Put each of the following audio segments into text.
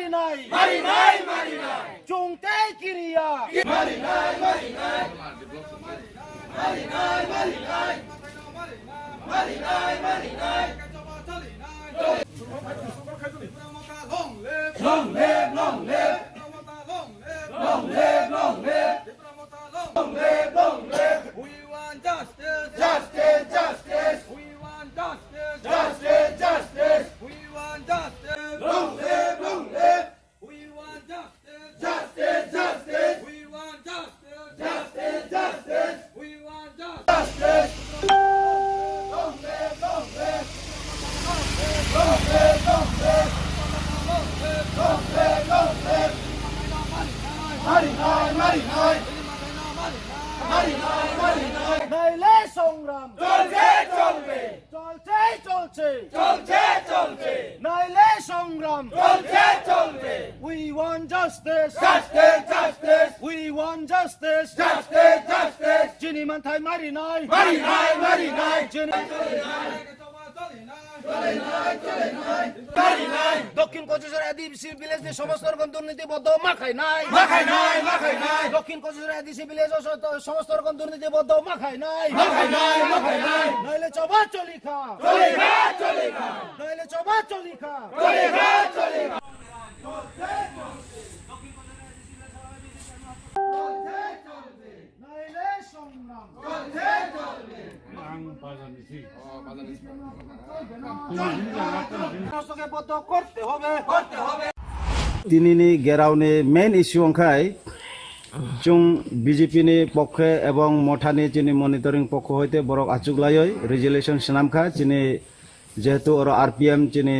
Marinai, Chungte Kiria, Long live, long live, long live, long live, long live, long live. We want justice, justice, justice. We want justice, justice, justice. We want justice. Long live, long live. We want justice, justice, justice. We want justice, justice, justice. We want justice. Long live, long live. Long live, long live. Long live, long live. Marinai, Marinai. Marinai, Marinai. Naile Songram. Cholche, cholbe. Cholche, cholche. Cholche, cholche. Naile Songram. Cholche, cholbe. We want justice. Justice, justice. We want justice. Justice, justice. Jini Manthai Marinai. Marinai, Marinai. Jini দক্ষিণ কচুচর আদিবাসী village নি সমস্ত রকম দুর্নীতিবদ্ধ মাখাই নাই দক্ষিণ কচুচর আদিবাসী village সমস্ত রকম দুর্নীতিবদ্ধ মাখাই নাই নইলে চবা চলি খা নইলে চবা চলি খা নইলে সংগ্রাম tinini geraune main issue angkai chung BJP ni pokhe ebong mothani chini monitoring pokho hoite borok achuklayoi resolution sanamkha chini jehetu oro RPM chini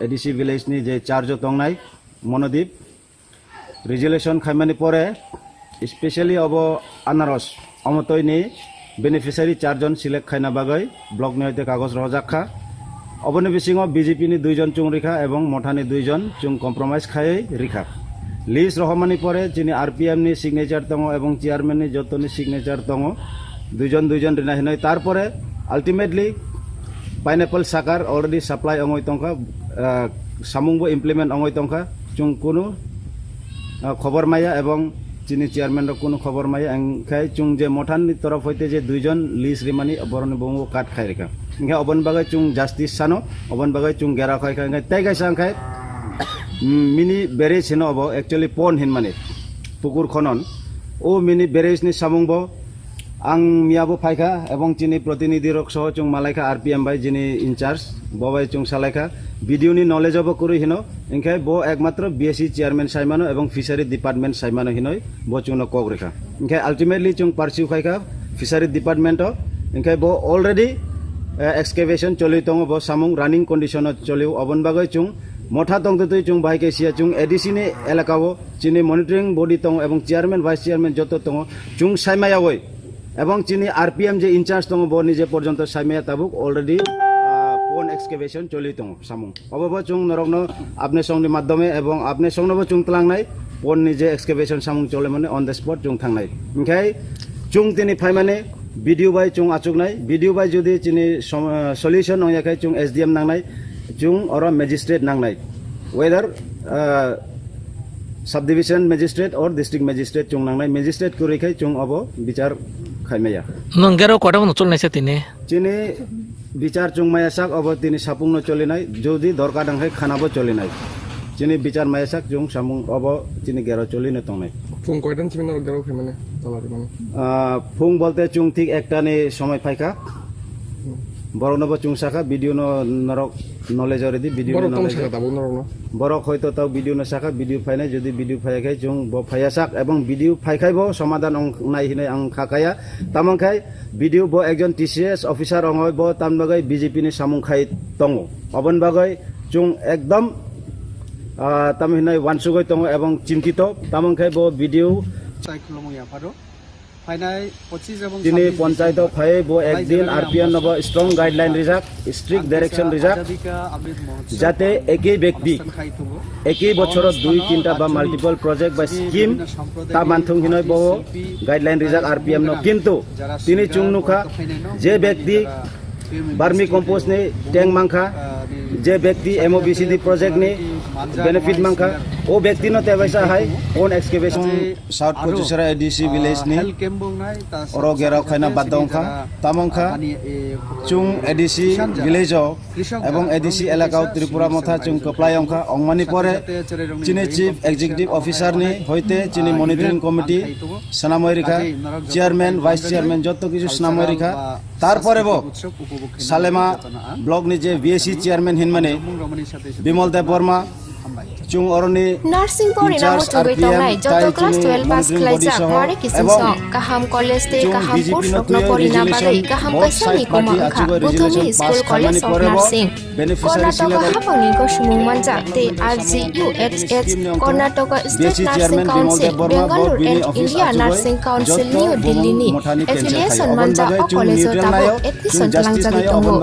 ADC village ni je charjo tongnai monodip resolution khaimani pore especially obo anaros omotoi ni beneficiary চারজন select খাইনা বাগৈ block নি হইতে কাগজ রজাখা অবনি বিসিংও BJP নি দুইজন চুং রিখা এবং মঠানি দুইজন চুং কম্প্রোমাইজ খাই রিখা লিস্ট রহমানি পরে যিনি আরপিএম নি সিগনেচার তঙ্গ এবং চেয়ারম্যান নি যতনি সিগনেচার তঙ্গ দুইজন দুইজন রিনা হিনই তারপরে আলটিমেটলি পাইনাপল সাকার অলরেডি সাপ্লাই অঙ্গই তঙ্কা সামুংবো ইমপ্লিমেন্ট অঙ্গই তঙ্কা চুং কোনো খবর মাইয়া এবং চিনি চেয়ারম্যান কোনো খবর মাই আংখাই চুং যে মঠাননি তরফ হইতে যে দুইজন লিস রিমানি বরনি বঙ্গ কাট খাই রেখা ইংখা অবন বাগাই চুং জাস্টিস সানো অবন বাগাই চুং গেরা খাই খাই তাই গাইসা আংখাই মিনি বেরেজ হিনো অব একচুয়ালি পন হিন মানে পুকুর খনন ও মিনি বেরেজ নি সামুংব আং মিয়াবো ফাইখা এবং চিনি প্রতিনিধি রক সহ চুং মালাইখা আরপিএম বাই যিনি ইনচার্জ ববাই চুং সালাইখা ভিডিও নি নলেজ অব করি হিনো ইংখাই বো একমাত্র বিএসসি চেয়ারম্যান সাইমানো এবং ফিশারি ডিপার্টমেন্ট সাইমানো হিনই বো চুং কক রেখা ইংখাই আলটিমেটলি চুং পারসিউ খাইখা ফিশারি ডিপার্টমেন্ট ইংখাই বো অলরেডি এক্সকেভেশন চলি তং বো সামুং রানিং কন্ডিশন চলিও অবন বাগৈ চুং মঠা তং তুই চুং বাইকে সিয়া চুং এডিসি নি এলাকাও চিনি মনিটরিং বডি তং এবং চেয়ারম্যান ভাইস চেয়ারম্যান যত তং চুং সাইমায়াওই এবং চিনি আরপিএম যে ইনচার্জ তং বো নিজে পর্যন্ত সাইমায়া তাবুক অলরেডি পন এক্সকেভেশন চলি তং সামুং অবব চুং নরকনো আপনি সংনি মাধ্যমে এবং আপনি সংনব চুং তলাংনাই পন নিজে এক্সকেভেশন সামুং চলে মানে অন দ্য স্পট চুং থাংনাই ইংখাই চুং তিনি ফাই মানে ভিডিও বাই চুং আচুকনাই ভিডিও বাই যদি চিনি সলিউশন অয়াখাই চুং এসডিএম নাংনাই চুং অর ম্যাজিস্ট্রেট নাংনাই whether sub division magistrate or district magistrate চুং নাংনাই ম্যাজিস্ট্রেট করিখাই চুং অব বিচার খাইমাইয়া নংগেরও কটা মন চলনাইছে তিনি চিনি বিচার চুং মায়াসাক অব তিনি সাপুংনো চলিনাই যদি দরকার ডাংখাই খানাবো চলিনাই চিনি বিচার মায়াসাক চুং সামুং অব চিনি গেরো চলিনে তংনাই ফুং কয়টান চিমিনা গেরো মানে তলারি মানে ফুং বলতে চুং ঠিক একটা নি সময় ফাইকা বরনব চুং শাখা ভিডিও নরক নলেজ অলরেডি ভিডিও নলেজ বরক হয়তো তাও ভিডিও ন শাখা ভিডিও ফাইনাই যদি ভিডিও ফাইখাই চুং ব ফাইয়াসাক এবং ভিডিও ফাইখাইব সমাধান নাই হিনে আং খাকায়া তামংখাই ভিডিও ব একজন টিসিএস অফিসার অংয় ব তামবাগাই বিজেপি নি সামুং খাই তং অবন বাগাই চুং একদম তামহিনাই ওয়ানসুগৈ তং এবং চিন্তিত তামংখাই ব ভিডিও সাইক্লোময়া পারো ফাইনাই 25 এবং তিনি পঞ্চায়েত ফাই বো একদিন আরপিএম নব স্ট্রং গাইডলাইন রিজাক স্ট্রিক্ট ডাইরেকশন রিজাক যাতে একই ব্যক্তি একই বছর 2-3টা বা মাল্টিপল প্রজেক্ট বা স্কিম তা মানথুং হিনয় বো গাইডলাইন রিজাক আরপিএম ন কিন্তু তিনি চুংনুখা যে ব্যক্তি বার্মি কম্পোস্ট নে ট্যাং মাংখা যে ব্যক্তি এমওবিসিডি প্রজেক্ট নে benefit mangka o ব্যক্তি no tebaisa hai on excavation south pojusara adc village ni health camp bungnai ta oro gerau khaina badongkha tamongkha chung adc village o ebong adc elakao tripura motha chung koplayongkha ongmani pore chini chief executive officer ni hoite chini monitoring committee sanamoi rikha chairman vice chairman jotto kichu sanamoi rikha tarpore bo salema block ni je vsc chairman hinmane Bimal Deb Barma chung oroni nursing pori na mo chungoi tongnai joto class 12 pass khlaijak mare kisungsong kaham college te kaham course rokno pori na bagai kaham kaisa ni koma kha buthumi school college of nursing Karnataka hapangni ko sumung manjak te RGUHH Karnataka State Nursing Council Bangalore and India Nursing Council New Delhi ni affiliation manjak o college tabo admission langjagi tongo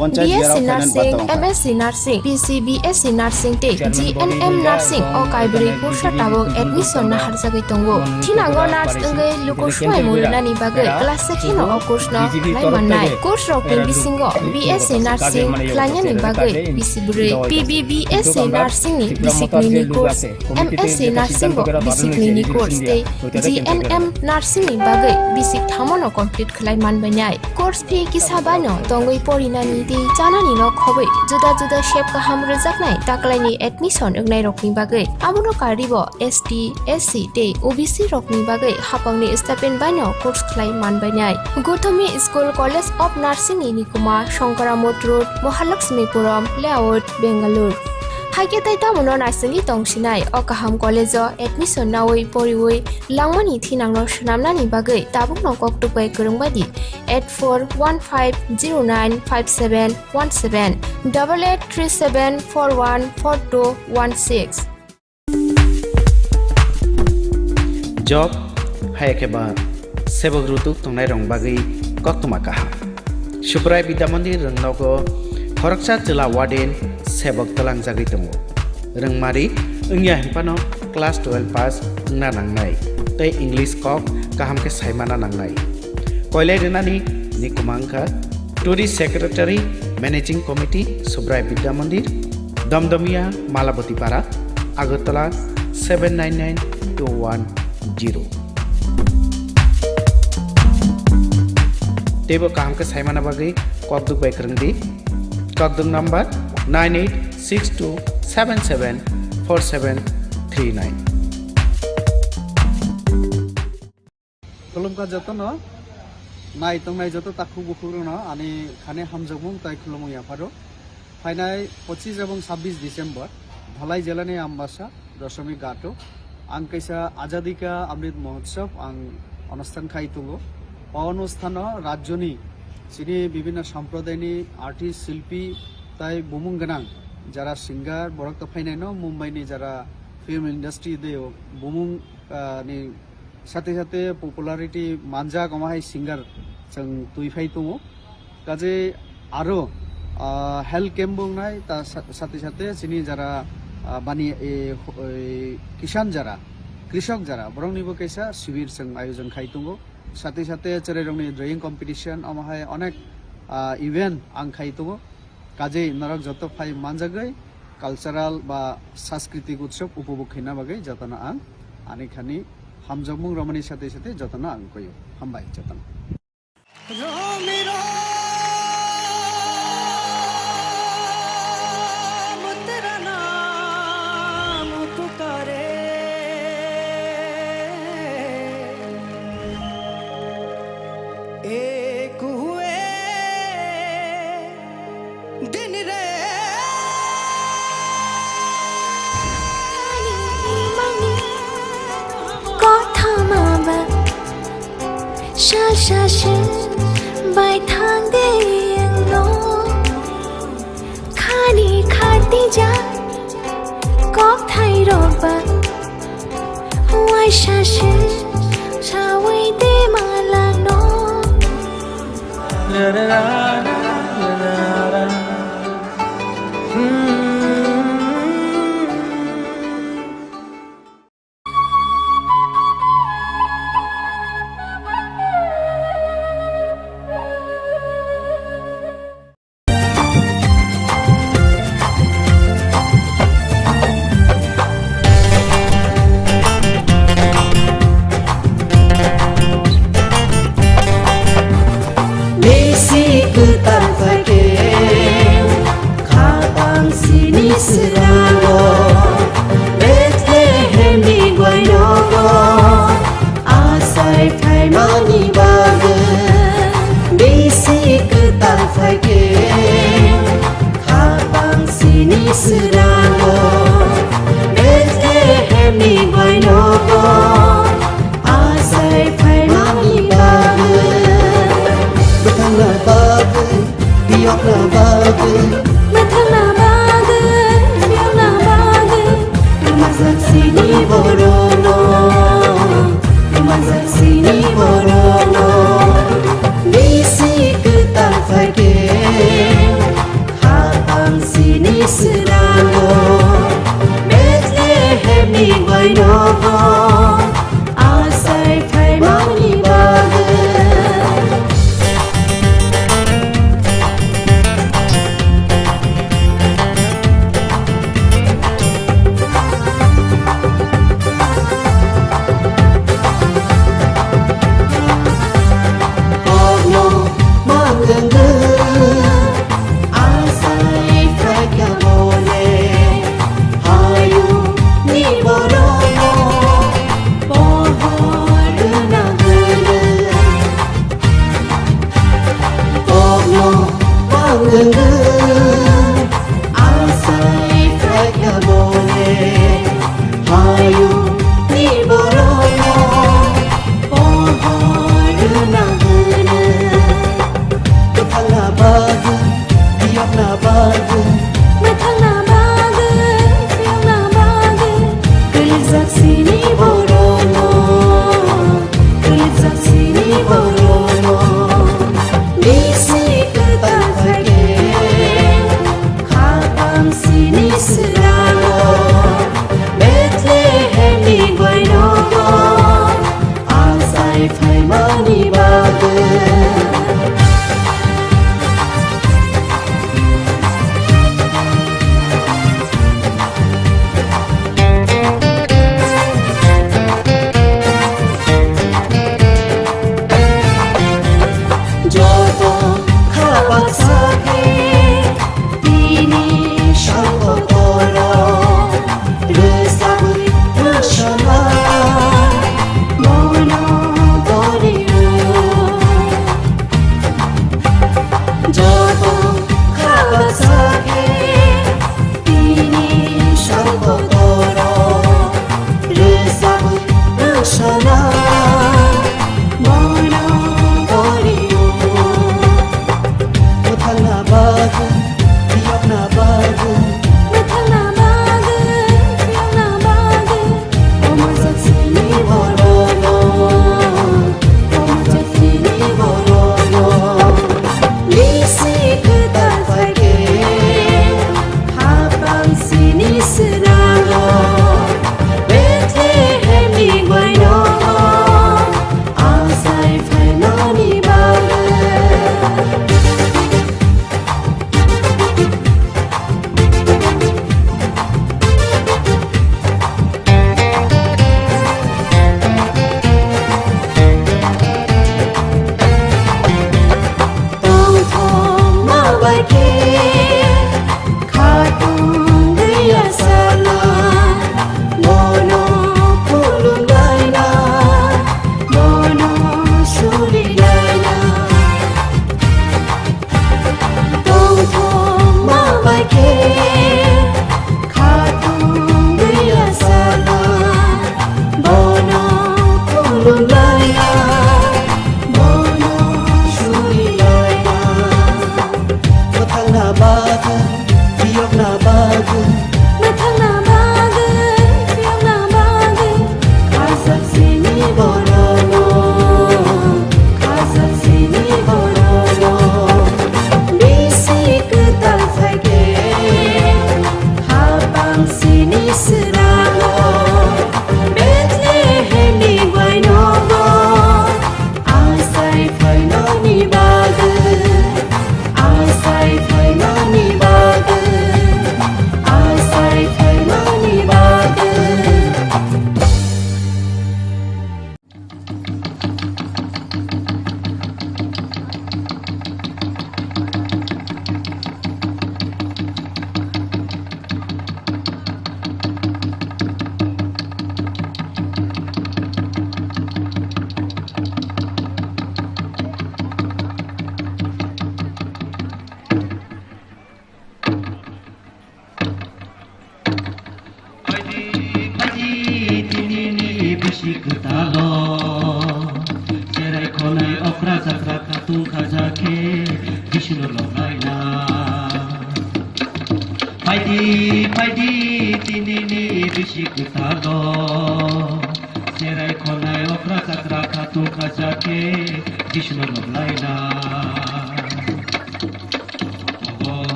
BSc Nursing, MSc Nursing, PCBSc Nursing te GNM Nursing o kaibri kursa tabok admission na harjagoi tongo thinango nurse engai luko swai mulna ni bagai class sekhino o course no nai mannai course rok ni bisingo BSc Nursing klanya ni bagai bisibure PBBSc Nursing ni bisikni ni course MSc Nursing go bisikni ni course te GNM Nursing ni bagai bisik thamono complete khlai manbai nai course fee kisabano tongoi porinani ti janani no khobai juda juda shape ka hamre jaknai taklaini admission engnai rokni bagai amono karibo ST SC te OBC rokni bagai hapangni stipend bano course khlai manbai nai Gautami School College of Nursing ni Nikuma Shankaramot Road Mahalakshmipuram Layout Bangalore Haike taita mono nursing tongsinai o kaham college o admission nawoi poriwoi langmani thinangno shnamnani bagai tabuk no koktupai kurungbadi 8415095717 8837414216 job hayakeba sebok rutuk tongnai rong bagai koktuma kaha Suprai Bidyamandir rengnogo Horaksa Jila Warden sebok telang jagoi tongo rengmari engya hempano class 12 pass engna nangnai tei English kok kaham ke saimana nangnai koilai renani nikumangka Tourist Secretary Managing Committee Suprai Bidyamandir Damdamia Malabotipara Agartala 799210 Tebo kaham ke saimana bagai kokduk bai kerengdi kokduk number 9862774739 Kulumka joto no nai tongnai joto takhu bukhuru no ani khane hamjabung tai khulumung yaparo ফাইনাই 25 এবং 26 December Dhalai Jilani Ambassa Dashami গাটো আং কাইসা আজাদি কা অমৃত মহোৎসব আং অনুষ্ঠান খাইতুলো অনুষ্ঠান রাজ্যনি চিনি বিভিন্ন সম্প্রদায়নি artist শিল্পী তাই বুমুং গানাং যারা সিঙ্গার বরক ফাইনাই ন মুম্বাইনি যারা ফিল্ম ইন্ডাস্ট্রি দে বুমুং ni সাথে সাথে পপুলারিটি মানজা কমাহাই সিঙ্গার जों তুইফাই দङ কাজে আরো হেলথ ক্যাম্প বুংনাই তার সাথে সাথে চিনি যারা বানি কিষান যারা কৃষক যারা বরং নিব কাইসা শিবির जों আয়োজন খাই দङ সাথে সাথে চেরে রংনি ড্রয়িং কম্পিটিশন আমাহাই অনেক ইভেন্ট আং খাই দङ কাজে নরক যত ফাই মানজাগৈ কালচারাল বা সাংস্কৃতিক উৎসব উপভোগ খাইনা বাগৈ যতনা আং আনিখানি হামজমুং রমণীর সাথে সাথে যতনা আং কইও হামবাই যতনা bài thang đi nó khani khati ja có thay đổi bạc ngoài xa xứ xa quay đi mà là nó hemi goino asai phai mani bag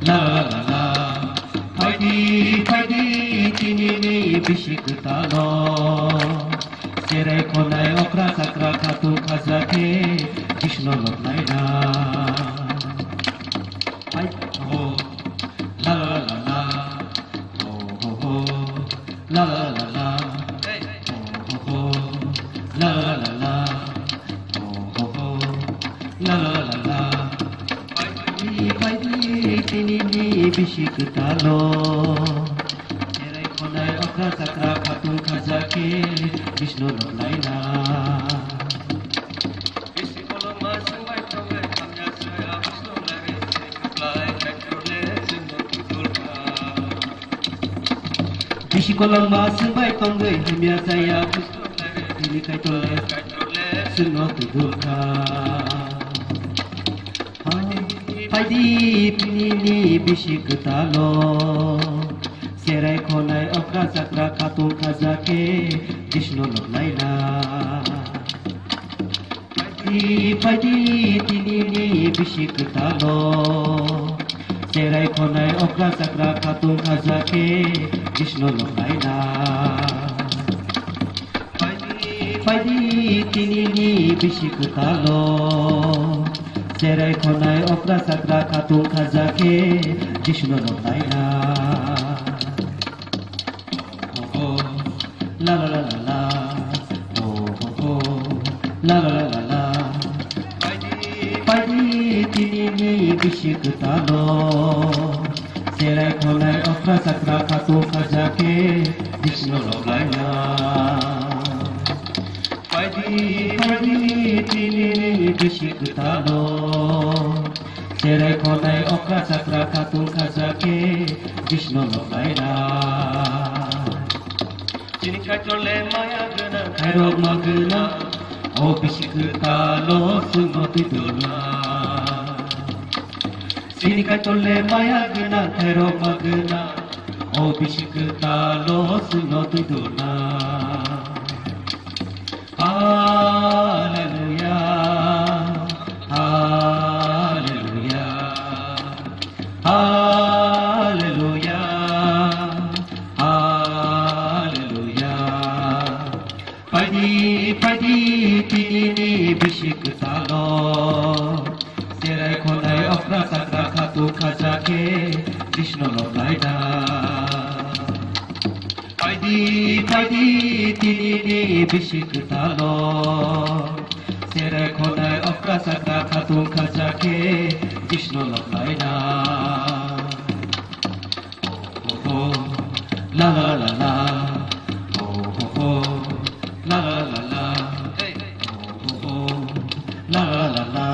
la la la फाइदी तिनी बिसिक तालो सेराय खनाय अख्रा साख्रा खातु खाजाके कृष्ण लग्लायना हो ला ला ला ला हो ला ला ला ला हो ला ला ला ला हो ला ला ला ला फाइदी तिनी बिसिक तालो सेराय खनाय अख्रा साख्रा खातु खाजाके Krishna लग्लायना Bishikolam masu bai tongai himya saya ini kai tole sunot durka Paidi pinini bishik talo serai khonai okra sakra khatung khazake Krishna laglaina Paidi tinini bishik talo serai khonai okra sakra khatung khazake Krishna laglaina Paidi tinini bishik talo serai khonai okra sakra khatung khazake Krishna laglaina La la la la la La la la la la Paidi tinini bishik talo serai khonai okra sakra khatung khazake Krishna laglaina Paidi tinini bishik talo serai khonai okra sakra khatung khazake Krishna laglaina Chini chole maya gana khairo magna o bishik talo sumati dona Chini chole maya gana khairo magna o bishik talo sumati dona Hallelujah Hallelujah Hallelujah Paidi tinini bishik talo serai khonai okra sakra khatu khazake Krishna laglaina Paidi tinini bishik talo serai khonai okra sakra khatu khazake Krishna laglaina La la la la La la la la La la la la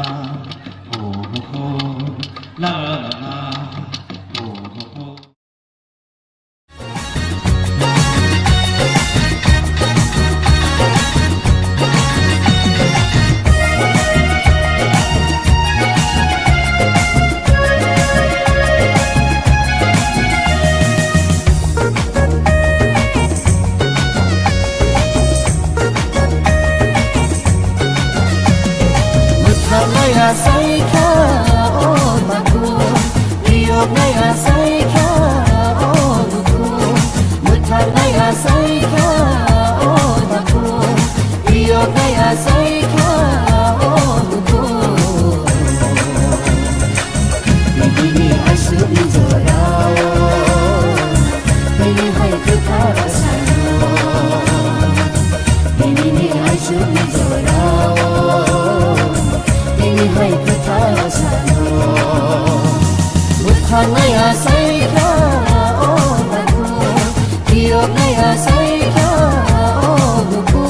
La la la la Naya saika oh maku Riyok naya saika oh luku Mutar naya saika oh maku Riyok naya saika oh luku Begini asu izorao Begini hai kekarasano Begini asu izorao Ini hai ketarasano Mutha naya saika oh baku Riyok naya saika oh luku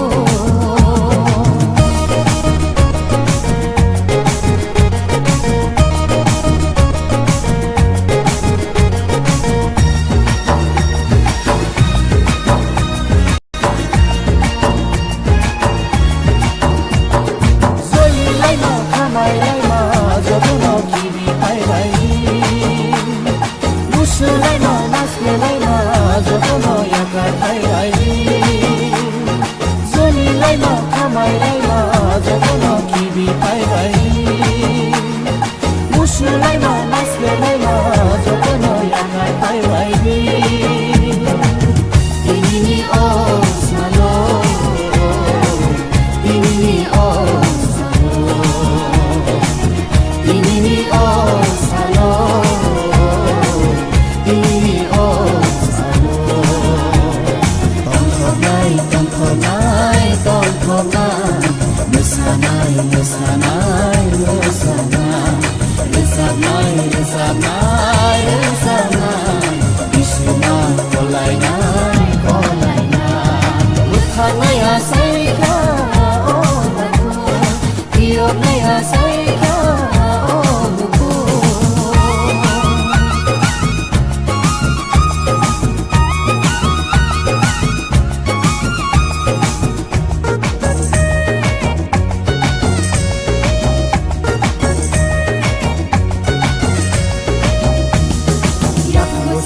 Ai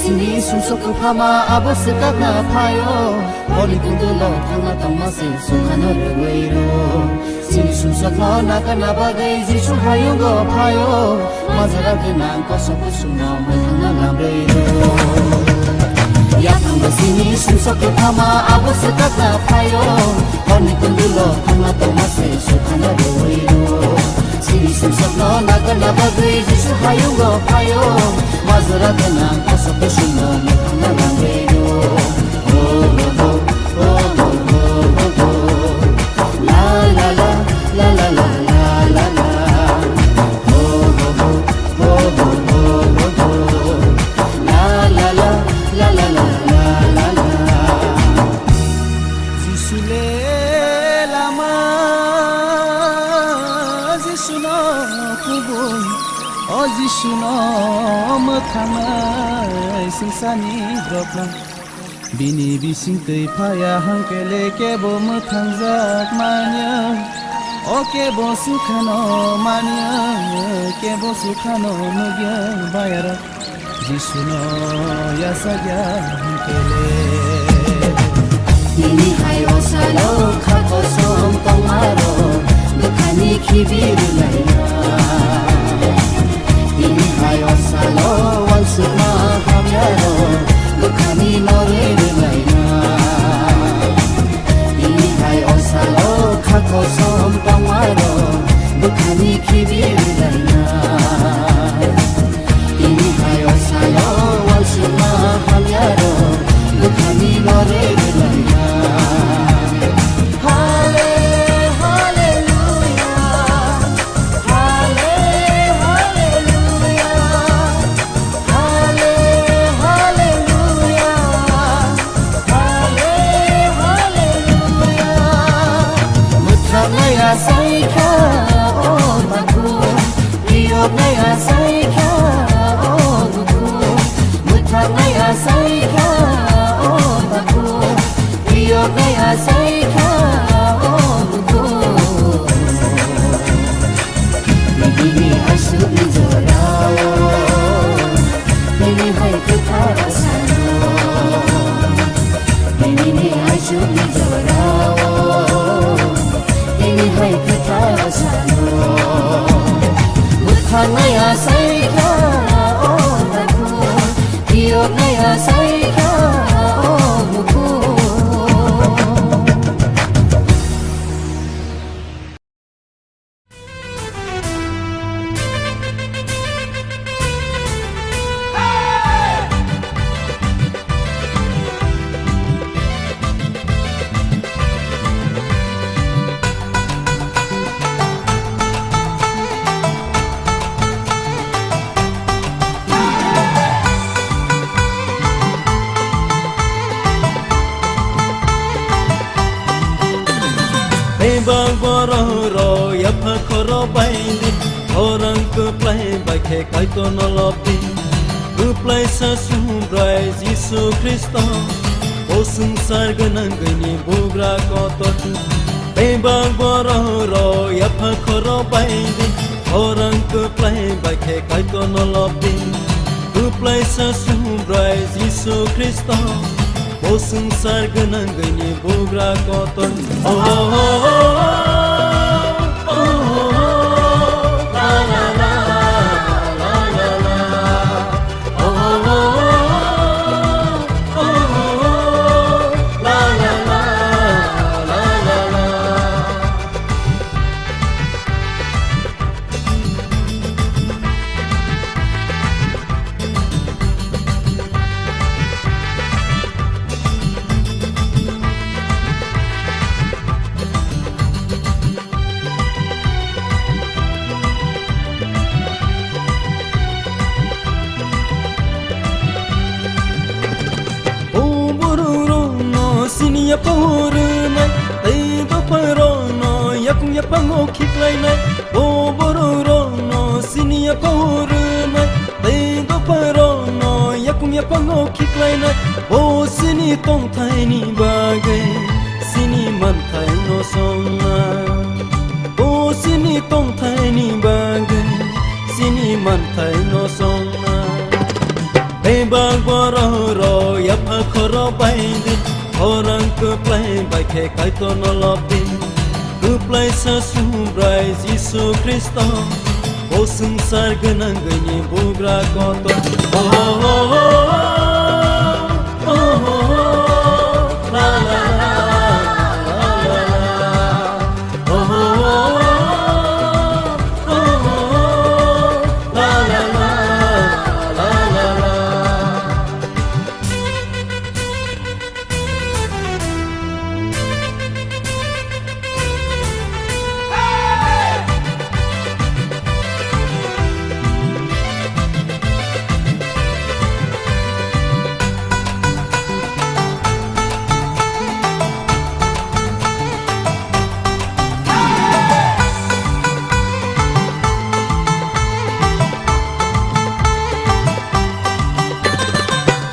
sini sumsok phama aboseka na phayo Oli kundulo thana tamase sukhana reiro Sini sumsok na kana bagai jisu hayungo phayo Mazara kenan kosoku suno mathana namreiro Yakamba sini sumsok phama aboseka na phayo Oli kundulo thana tamase sukhana reiro Sini sumsok na kana bagai jisu hayungo phayo Mazara kenan kosoku suno mathana namreiro Bini bising tei phaya hangkele kebo muthangjak manya O kebo sukhano manya kebo sukhano mugya bayara Jisuno yasagya hangkele Bini hayo salo khako som tomaro dukhani khibiru laina Bini hayo salo wansuma hamyaro Bukhani norere laina Ini hai osalo khako som pamaro Bukhani khibir laina Ini hai osalo walsuma hamyaro Bukhani norere laina Bang bororo ya phakoro baini orang ke play bakhe kai to no lopi ke play sa sumbrai Jisu Kristo o sansar ganang gani bogra ko to bang bororo ya phakoro baini orang ke play bakhe kai to no lopi ke play sa sumbrai Jisu Kristo O sansar ganang gani bogra ko to ya purna ei do parono yakung ya pango khiklaina o bororono sini ya purna ei do parono yakung ya pango khiklaina o sini tong thai ni bagai sini man thai no sonna o sini tong thai ni bagai sini man thai no sonna Bang bororo ya phakoro baindi orang ke play baike kaito nolopin ke play sasumbrai Yesus Kristus bosung sar genang genyi bugra kotor la la la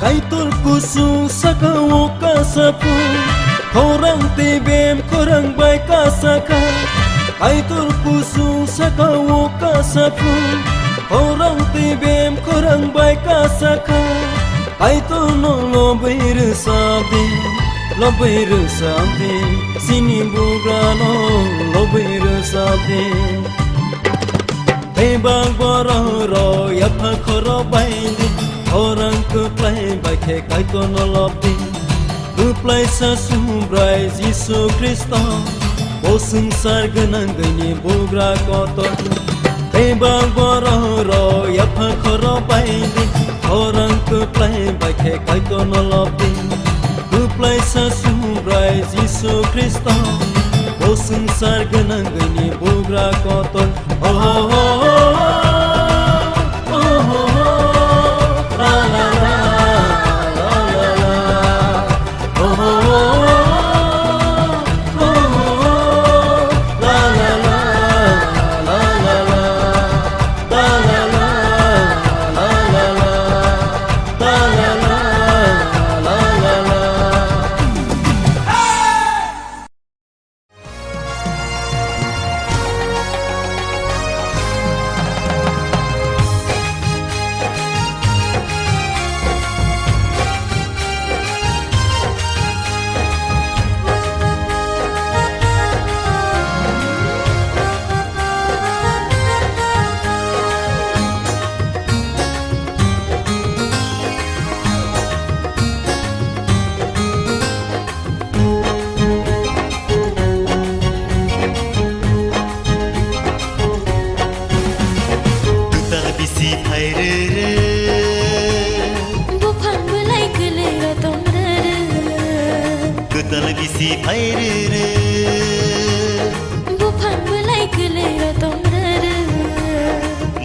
Kaitul kusung sakawo kasapu Korang tibem korang baik kasaka Kaitul kusung sakawo kasapu Korang tibem korang baik kasaka Kaitul no lobai resabi Sini bugrano lobai resabi Tebang bororo ya phakoro baindi orang ke play baike kaito nolopin ke play sasumbrai Yesus Kristus bosung sar genang genyi bugra kotor tebang bororo ya phakoro baindi orang ke play baike kaito nolopin ke play sasumbrai Yesus Kristus bosung sar genang genyi bugra kotor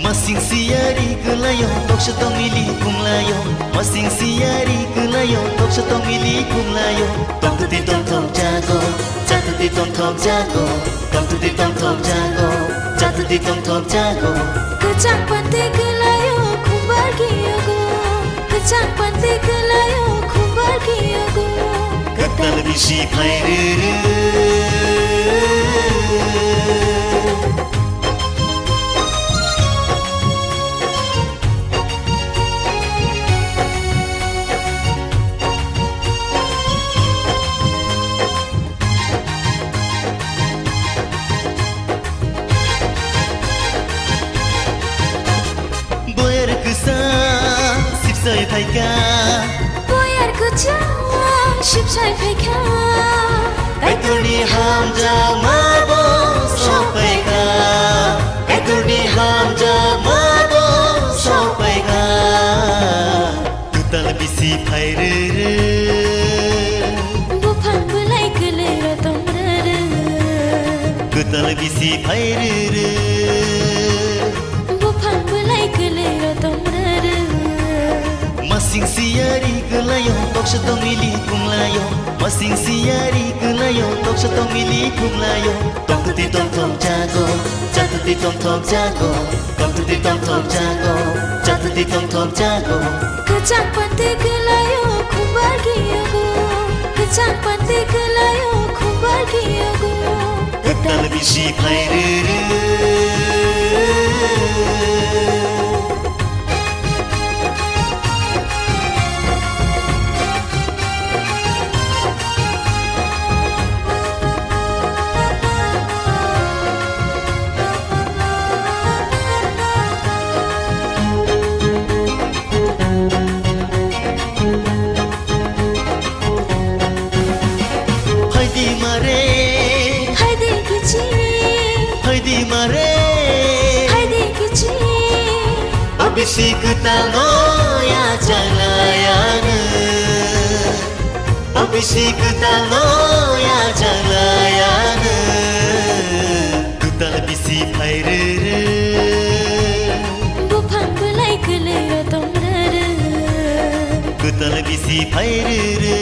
Masing siari kelayo tok setong mili kumlayo Masing siari kelayo tok setong mili kumlayo Tong tuti tong tong jago Jatuti tong tong jago Tong tuti tong tong jago Jatuti tong tong jago Kecak pantai kelayo kumbar kiyago Kecak pantai kelayo kumbar kiyago Ketal bisi pairere Sipsai paika Boyar kucha Sipsai paika Kaituni hamja mabo sopaika Kaituni hamja mabo sopaika Tutal bisi pairere Bupan belai kelera tomrere Tutal bisi pairere Bupan belai kelera tomrere Masing siari kelayo tok setong mili kumlayo Masing siari kelayo tok setong mili kumlayo Tong tuti tong tong jago Jatuti tong tong jago Tong tuti tong tong jago Jatuti tong tong jago Kecak pantai kelayo kumbar kiyago Kecak pantai kelayo kumbar kiyago Ketal bisi pairere Pabisi ketalo ya jalayan Pabisi ketalo ya jalayan Kutal bisi pairere Bupang belai kelera tomrere Kutal bisi pairere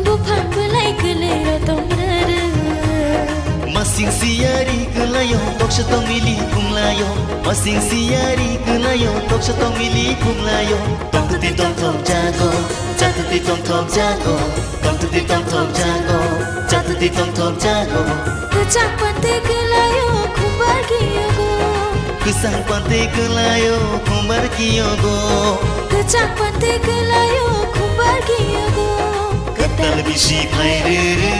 Bupang belai kelera tomrere Masing siari kelayo tok setong mili kumlayo Masing siari kelayo tok setong mili kumlayo Tong tuti tong tong jago Jatuti tong tong jago Tong tuti tong tong jago Jatuti tong tong jago Kecak pantai kelayo kumbar kiyogo Kusang pantai kelayo kumbar kiyogo Kecak pantai kelayo kumbar kiyogo Ketal bisi pairere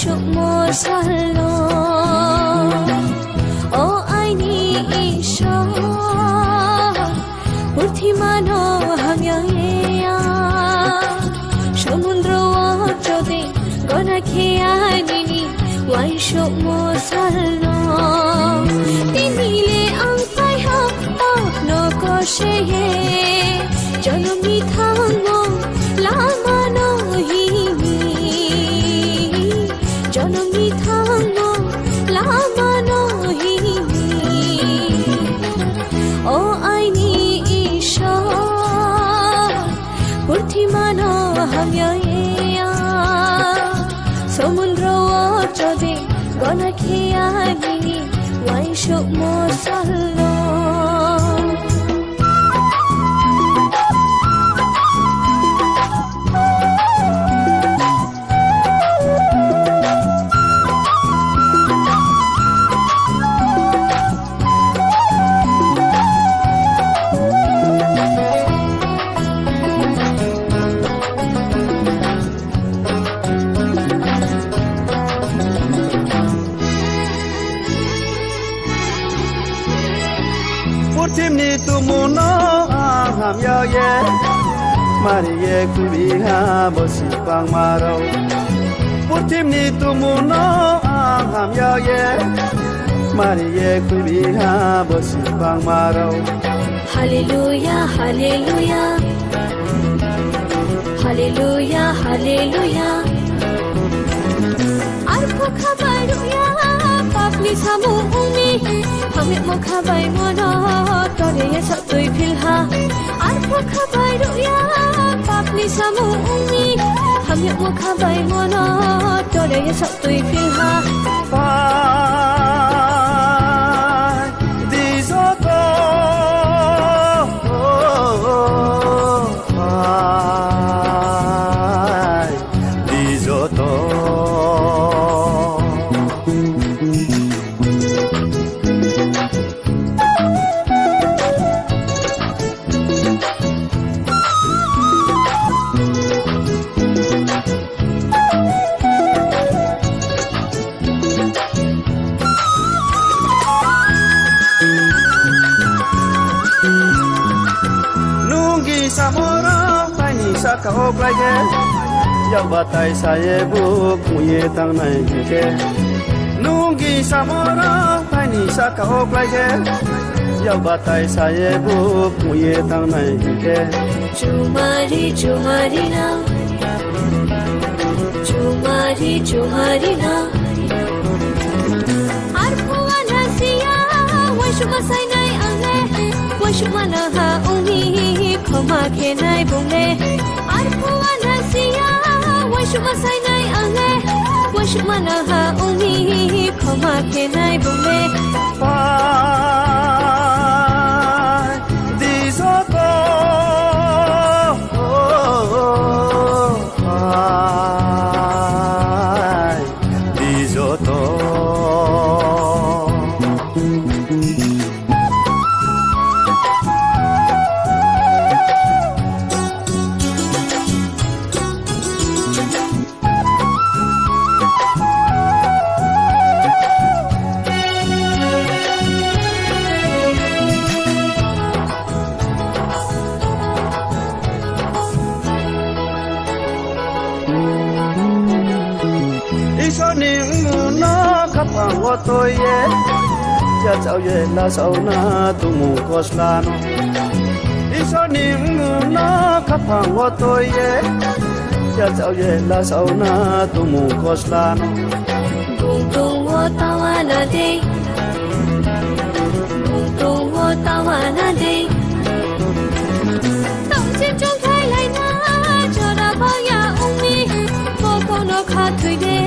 সুমোর সালো ও আইনি ঈশ্বর বুদ্ধিমান হামিয়া সমুদ্র যদি গনা খেয়ানি Y সুমোর সালো তিনিলে আংফাই হাম নকশে জনমি থাঙ্গো লামানো হিনি জনমি থাঙ্গো লামানো হিনি ও আইনি ঈশ্বর বুদ্ধিমান হামিয়া সমুদ্র যদি গনা খেয়ানি ওয়াই সুমোর সালো Putimni tumuno aham yo ye Mariye kubiha bosi pang maro Putimni tumuno aham yo ye Mariye kubiha bosi pang maro Hallelujah, hallelujah Hallelujah, hallelujah Arpo khabaruya papli samu umi Hame mo khabai mono tore ye sab tui philha Arpo khabaruya papli samu umi Hame mo khabai mono tore ye sab tui philha Kau plage yang batai saya buk muye tang nai ke nungi samora pani sa kau plage yang batai saya buk muye tang nai ke Chumari chumari na Chumari chumari na Arpuwa nasiya washuma sai nai ange washuma na ha umi khoma ke nai bunge Arpuwa nasiya washuma sai nai ange washuma na ha umi khoma ke nai bunge tôi ye cha cháu ye là sau na tu mu koslano iso nim no kapang wo tôi ye cha cháu ye là sau na tu mu koslano tung tung wo tawana de tung tung wo tawana de tong chim chung khai lai na cho ra bao ya umi mo ko no kha thui de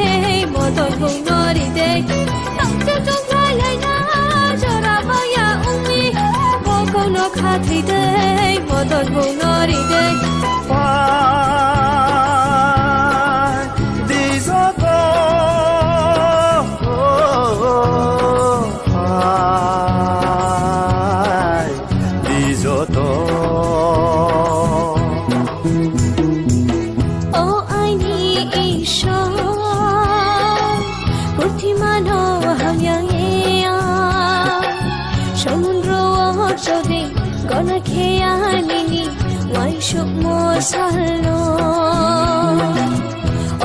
mo ton hung no ri de no kha thi de mo don ho nori de di zo to di zo to oh I need ishor salno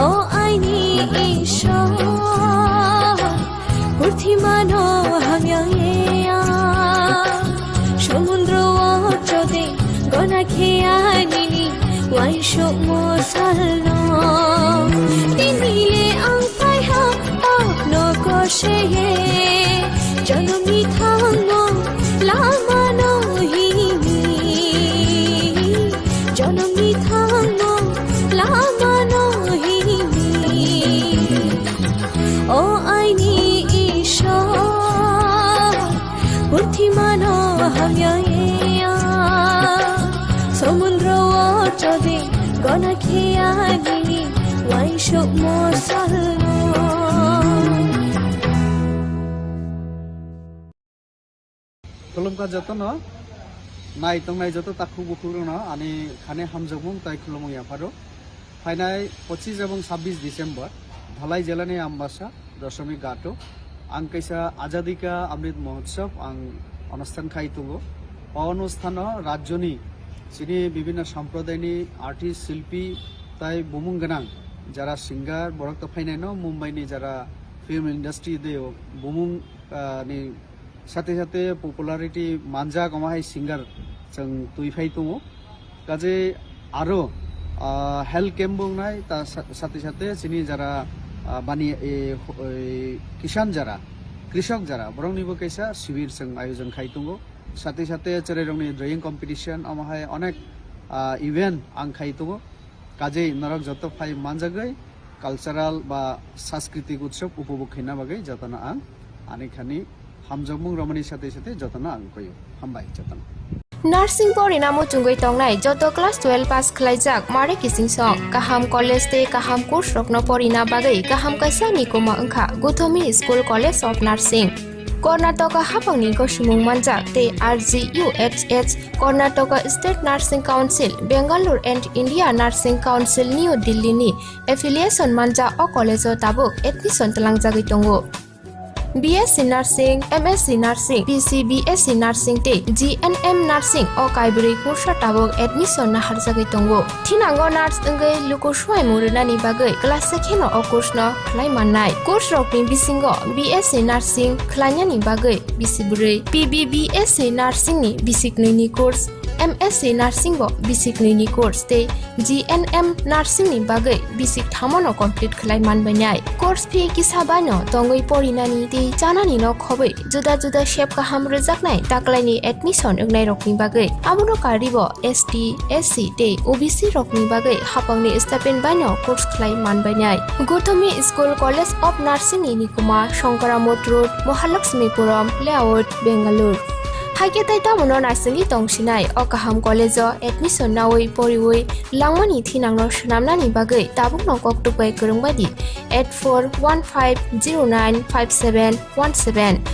o aini ishor purthimano hamya সমুদ্র চদে গনা খেয়া নিনি ওয়াইশো মোসালনো তিনিলে আংফাই হা আপনো কষে জনমি থাঙ্গো লামানো হিমি জনমি থাঙ্গো লামানো হিমি ও আইনি ঈশ্বর পৃথিমানো হামিয়া সমুদ্র চদে গনা খেয়া নিনি ওয়াইশো মোসালনো खुलुमका जतन नाय तंगनाय जत ताखु बुखुरन आनि खाने हामजोगमुं ताय खुलुमु याफारो फाइनाय 25 এবং 26 ডিসেম্বর ধলাই জেলাनि আমবাসা দশমী গাটো आं कैसा आजादी का अमृत महोत्सव आं अनुष्ठान खाइतुगो অনুষ্ঠান রাজ্যনি চিনি বিভিন্ন সম্প্রদায়নি আর্টিস্ট শিল্পী তাই বুমুং গোনাं যারা সিঙ্গার বরক ফাইনাय न मुम्बाइनि যারা फिल्म इंडस्ट्री दे बुमुं नि साथे साथे पपुलारिटी मानजा गमाहाय सिंगार जों तुइफाय दङ काजे आरो हेल्थ कैम्प बुंनाय ता साथे साथे जोंनि जारा बानि किसान जारा कृषक जारा बरंनिबो कैसा शिविर जों आयोजन खाय दङ साथे साथे चेराइरंनि ड्रयिं कम्पिटिशन अमाहाय अनेक इवेंट आं खाय दङ काजे नरक जत फाय मानजागै कालचाराल बा सांस्कृतिक उत्सव उपभोग खायना बागै जतना आं आनिखानि हामजोगमुं रमणी साथे साथे जतना आं कयो हामबाय जतना नार्सिं परिणामो चुंगै तंगनाय जत क्लास 12 पास खलाइजाक मारे किसिं सं काहाम कलेज ते काहाम कोर्स रखनो परिना बागै काहाम कैसा निकोमा अंखा गुथमी school college of nursing Karnataka हाफांनि गसुमुं मानजाक ते RGUHH Karnataka state nursing council Bengaluru and India nursing council new दिल्लीनि एफिलिएशन मानजा अ कलेज ताबुक एडमिशन तलांजागै दंगो BSc Nursing, MSc Nursing, BSc Nursing te GNM Nursing o kaibri kursa tabok admission na harjagai tongo. Thinango nurse engai lukuswai murunani bagai class sekheno o course no khlai mannai. Course rokni bisingo BSc Nursing khlainani bagai bisibrei PBBSc Nursing ni bisiknini course MSc Nursing bo bisiknini course te GNM Nursing ni bagai bisik thamono complete khlai manbainai. Course fee kisabano tongoi porinani te janani no khobai juda juda shape kaham rejaknai taklaini admission engnai rokni bagai amono karibo ST SC te OBC rokni bagai hapangni stipend bano course khlai manbainai. Gothami School College of Nursing ni nikuma Shankaramot Road Mahalakshmipuram Layout Bengaluru हाइके ताइता मनो नार्सिंनि तंसिनाय अकाहाम college admission नावै परिवै लांमानि थिनांनो सुनामनानि बागै Tabuk नकक तुपै गोरोंबादि 8415095717